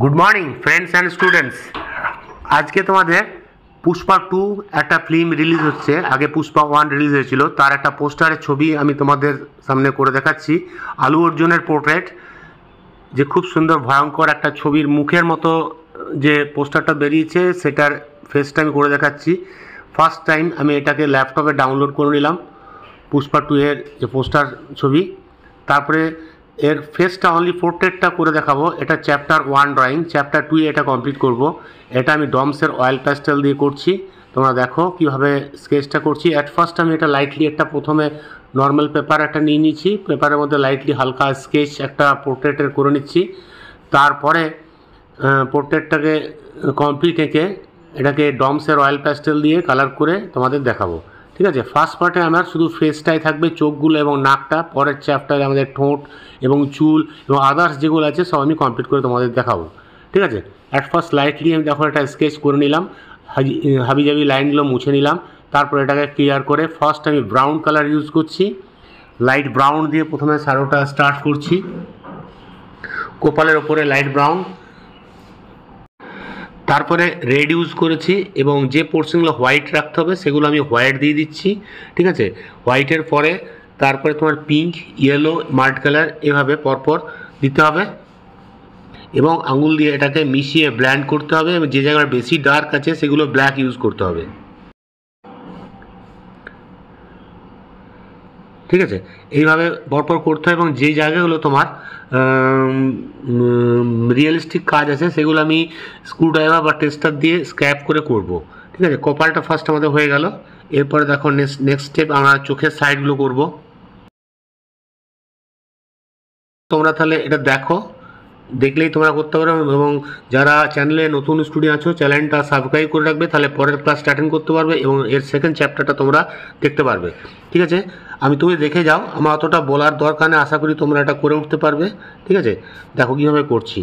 Good morning friends and students. आज के तुम्हारे पुष्पा 2 একটা ফিল্ম রিলিজ হচ্ছে। আগে পুষ্পা 1 রিলিজ হয়েছিল, তার একটা পোস্টারের ছবি আমি তোমাদের সামনে করে দেখাচ্ছি। আলু অর্জুনের পোর্ট্রেট, যে খুব সুন্দর ভয়ঙ্কর একটা ছবির মুখের মতো যে পোস্টারটা বেরিয়েছে, সেটার ফেসটা আমি করে দেখাচ্ছি। ফার্স্ট টাইম আমি এটাকে ল্যাপটপে ডাউনলোড করে নিলাম, পুষ্পা 2 এর যে পোস্টার ছবি। তারপরে এর ফেসটা অনলি পোর্ট্রেটটা করে দেখাবো। এটা চ্যাপ্টার 1 ড্রয়িং, চ্যাপ্টার 2 এটা কমপ্লিট করব। এটা আমি ডমসের অয়েল প্যাস্টেল দিয়ে করছি। তোমরা দেখো কীভাবে স্কেচটা করছি। অ্যাট ফার্স্ট আমি এটা লাইটলি একটা প্রথমে নর্মাল পেপার একটা নিয়ে নিচ্ছি, পেপারের মধ্যে লাইটলি হালকা স্কেচ একটা পোর্ট্রেটের করে নিচ্ছি। তারপরে পোর্ট্রেটটাকে কমপ্লিট এঁকে এটাকে ডমসের অয়েল প্যাস্টেল দিয়ে কালার করে তোমাদের দেখাবো। ঠিক আছে, ফার্স্ট পার্টে আমার শুধু ফেসটাই থাকবে, চোখগুলো এবং নাকটা। পরের চ্যাপ্টারে আমাদের ঠোঁট এবং চুল এবং আদার্স যেগুলো আছে সব আমি কমপ্লিট করে তোমাদের দেখাবো। ঠিক আছে, অ্যাট ফার্স্ট লাইটলি আমি দেখো একটা স্কেচ করে নিলাম, হাবিজাবি লাইনগুলো মুছে নিলাম। তারপর এটাকে ক্লিয়ার করে ফার্স্ট আমি ব্রাউন কালার ইউজ করছি, লাইট ব্রাউন দিয়ে প্রথমে শ্যাডোটা স্টার্ট করছি। কপালের ওপরে লাইট ব্রাউন, তারপরে রেড ইউজ করেছি এবং যে পোর্শনগুলো হোয়াইট রাখতে হবে সেগুলো আমি হোয়াইট দিয়ে দিচ্ছি। ঠিক আছে, হোয়াইটের পরে তারপরে তোমার পিঙ্ক, ইয়েলো, মাল্ট কালার এভাবে পরপর দিতে হবে এবং আঙুল দিয়ে এটাকে মিশিয়ে ব্ল্যান্ড করতে হবে এবং যে জায়গায় বেশি ডার্ক আছে সেগুলো ব্ল্যাক ইউজ করতে হবে। ঠিক আছে, এইভাবে পরপর করতে হবে এবং যে জায়গাগুলো তোমার রিয়েলিস্টিক কাজ আছে সেগুলো আমি স্ক্রুড্রাইভার বা টেস্টার দিয়ে স্ক্র্যাপ করে করব। ঠিক আছে, কপালটা ফার্স্ট আমাদের হয়ে গেল। এরপরে দেখো নেক্সট স্টেপ আমরা চোখের সাইডগুলো করব। তোমরা তাহলে এটা দেখো, দেখলেই তোমরা করতে পারো এবং যারা চ্যানেলে নতুন স্টুডেন্ট আছো চ্যানেলটা সাবস্ক্রাইব করে রাখবে, তাহলে পরের ক্লাসটা অ্যাটেন্ড করতে পারবে এবং এর সেকেন্ড চ্যাপ্টারটা তোমরা দেখতে পারবে। ঠিক আছে, তুমি দেখে যাও, আমার অতটা বলার দরকার নেই, আশা করি তোমরা এটা করে উঠতে পারবে। ঠিক আছে, দেখো কীভাবে করছি।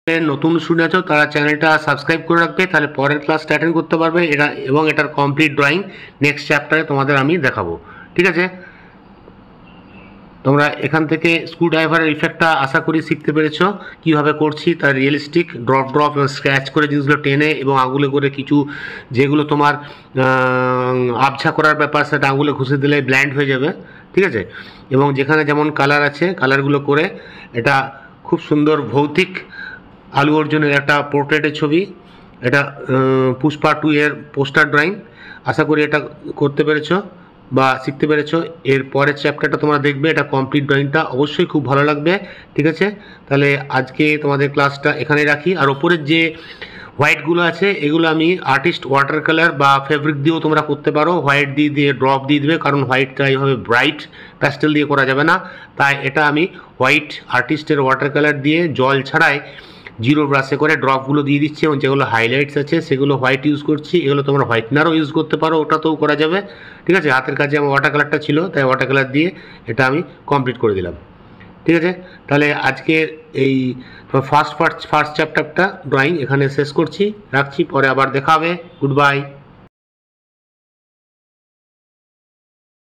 নতুন স্টুডেন্ট আছো তারা চ্যানেলটা সাবস্ক্রাইব করে রাখবে, তাহলে পরের ক্লাসটা অ্যাটেন্ড করতে পারবে এটা, এবং এটার কমপ্লিট ড্রয়িং নেক্সট চ্যাপ্টারে তোমাদের আমি দেখাবো। ঠিক আছে, তোমরা এখান থেকে স্ক্রুড্রাইভারের ইফেক্টটা আশা করি শিখতে পেরেছো কীভাবে করছি, তার রিয়েলিস্টিক ড্রপ এবং স্ক্র্যাচ করে জিনিসগুলো টেনে এবং আঙুলে করে কিছু যেগুলো তোমার আবছা করার ব্যাপার সেটা আঙুলে ঘষে দিলে ব্ল্যান্ড হয়ে যাবে। ঠিক আছে, এবং যেখানে যেমন কালার আছে কালারগুলো করে এটা খুব সুন্দর ভৌতিক আলু অর্জুনের একটা পোর্ট্রেটের ছবি, এটা পুষ্পা 2 এর পোস্টার ড্রয়িং। আশা করি এটা করতে পেরেছো বা শিখতে পেরেছো। এর পরের চ্যাপ্টারটা তোমরা দেখবে, এটা কমপ্লিট ড্রয়িংটা অবশ্যই খুব ভালো লাগবে। ঠিক আছে, তাহলে আজকে তোমাদের ক্লাসটা এখানে রাখি। আর ওপরের যে হোয়াইটগুলো আছে এগুলো আমি আর্টিস্ট ওয়াটার কালার বা ফেব্রিক দিয়েও তোমরা করতে পারো, হোয়াইট দিয়ে ড্রপ দিয়ে দেবে, কারণ হোয়াইটটা এইভাবে ব্রাইট প্যাস্টেল দিয়ে করা যাবে না, তাই এটা আমি হোয়াইট আর্টিস্টের ওয়াটার কালার দিয়ে জল ছাড়াই জিরো ব্রাশে করে ড্রপগুলো দিয়ে দিচ্ছি, এবং যেগুলো হাইলাইটস আছে সেগুলো হোয়াইট ইউজ করছি। এগুলো তোমরা হোয়াইটনারও ইউজ করতে পারো, ওটাতেও করা যাবে। ঠিক আছে, হাতের কাছে আমার ওয়াটার কালারটা ছিল তাই ওয়াটার কালার দিয়ে এটা আমি কমপ্লিট করে দিলাম। ঠিক আছে, তাহলে আজকে এই ফার্স্ট চ্যাপ্টারটা ড্রয়িং এখানে শেষ করছি, রাখছি, পরে আবার দেখা হবে। Good bye.